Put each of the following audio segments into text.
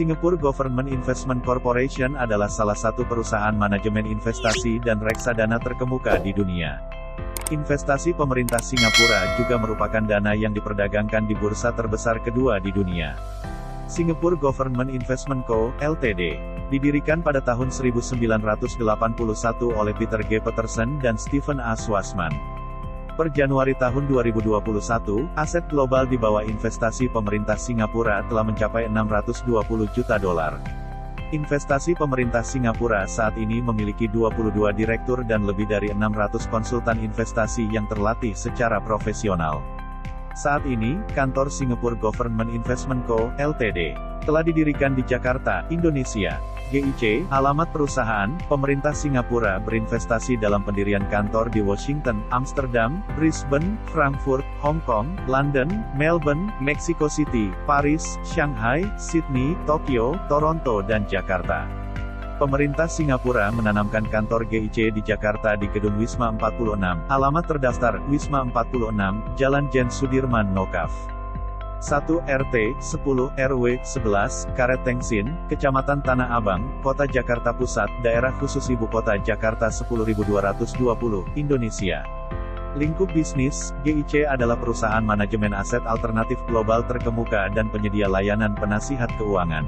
Singapore Government Investment Corporation adalah salah satu perusahaan manajemen investasi dan reksadana terkemuka di dunia. Investasi pemerintah Singapura juga merupakan dana yang diperdagangkan di bursa terbesar kedua di dunia. Singapore Government Investment Co., Ltd. didirikan pada tahun 1981 oleh Peter G. Peterson dan Stephen A. Schwarzman. Per Januari tahun 2021, aset global di bawah investasi pemerintah Singapura telah mencapai 620 juta dolar. Investasi pemerintah Singapura saat ini memiliki 22 direktur dan lebih dari 600 konsultan investasi yang terlatih secara profesional. Saat ini, kantor Singapore Government Investment Co., Ltd. telah didirikan di Jakarta, Indonesia. GIC, alamat perusahaan, pemerintah Singapura berinvestasi dalam pendirian kantor di Washington, Amsterdam, Brisbane, Frankfurt, Hong Kong, London, Melbourne, Mexico City, Paris, Shanghai, Sydney, Tokyo, Toronto dan Jakarta. Pemerintah Singapura menanamkan kantor GIC di Jakarta di Gedung Wisma 46, alamat terdaftar, Wisma 46, Jalan Jen Sudirman Nokaf. 1 RT 10 RW 11 Karet Tengsin, Kecamatan Tanah Abang, Kota Jakarta Pusat, Daerah Khusus Ibu Kota Jakarta 10220, Indonesia. Lingkup bisnis, GIC adalah perusahaan manajemen aset alternatif global terkemuka dan penyedia layanan penasihat keuangan.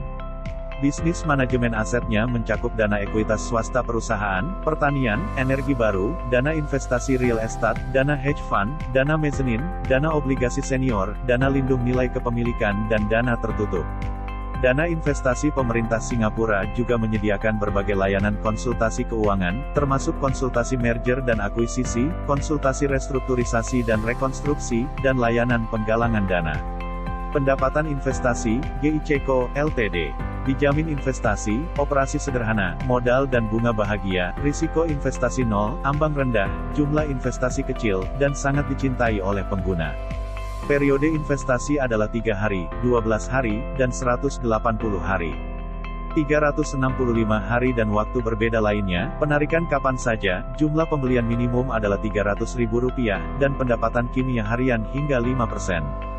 Bisnis manajemen asetnya mencakup dana ekuitas swasta perusahaan, pertanian, energi baru, dana investasi real estate, dana hedge fund, dana mezzanine, dana obligasi senior, dana lindung nilai kepemilikan dan dana tertutup. Dana investasi pemerintah Singapura juga menyediakan berbagai layanan konsultasi keuangan, termasuk konsultasi merger dan akuisisi, konsultasi restrukturisasi dan rekonstruksi, dan layanan penggalangan dana. Pendapatan investasi, GIC Co., Ltd. dijamin investasi, operasi sederhana, modal dan bunga bahagia, risiko investasi nol, ambang rendah, jumlah investasi kecil, dan sangat dicintai oleh pengguna. Periode investasi adalah 3 hari, 12 hari, dan 180 hari. 365 hari dan waktu berbeda lainnya, penarikan kapan saja, jumlah pembelian minimum adalah Rp300.000, dan pendapatan kimia harian hingga 5%.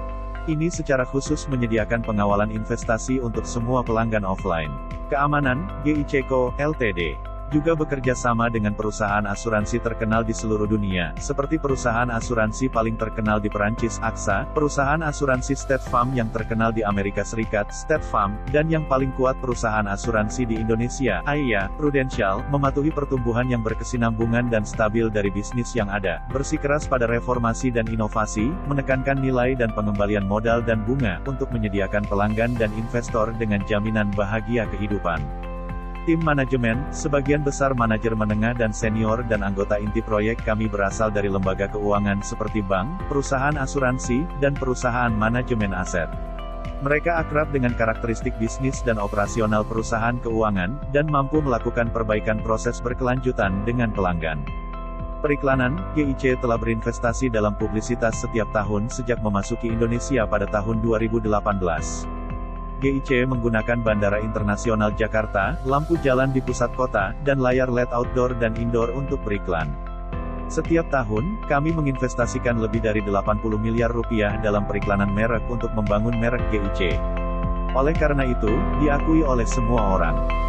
Ini secara khusus menyediakan pengawalan investasi untuk semua pelanggan offline. Keamanan, GIC Co., Ltd. juga bekerja sama dengan perusahaan asuransi terkenal di seluruh dunia, seperti perusahaan asuransi paling terkenal di Perancis, AXA, perusahaan asuransi State Farm yang terkenal di Amerika Serikat, State Farm, dan yang paling kuat perusahaan asuransi di Indonesia, AIA, Prudential, mematuhi pertumbuhan yang berkesinambungan dan stabil dari bisnis yang ada, bersikeras pada reformasi dan inovasi, menekankan nilai dan pengembalian modal dan bunga, untuk menyediakan pelanggan dan investor dengan jaminan bahagia kehidupan. Tim manajemen, sebagian besar manajer menengah dan senior dan anggota inti proyek kami berasal dari lembaga keuangan seperti bank, perusahaan asuransi, dan perusahaan manajemen aset. Mereka akrab dengan karakteristik bisnis dan operasional perusahaan keuangan, dan mampu melakukan perbaikan proses berkelanjutan dengan pelanggan. Periklanan, GIC telah berinvestasi dalam publisitas setiap tahun sejak memasuki Indonesia pada tahun 2018. GIC menggunakan Bandara Internasional Jakarta, lampu jalan di pusat kota, dan layar LED outdoor dan indoor untuk beriklan. Setiap tahun, kami menginvestasikan lebih dari 80 miliar rupiah dalam periklanan merek untuk membangun merek GIC. Oleh karena itu, diakui oleh semua orang.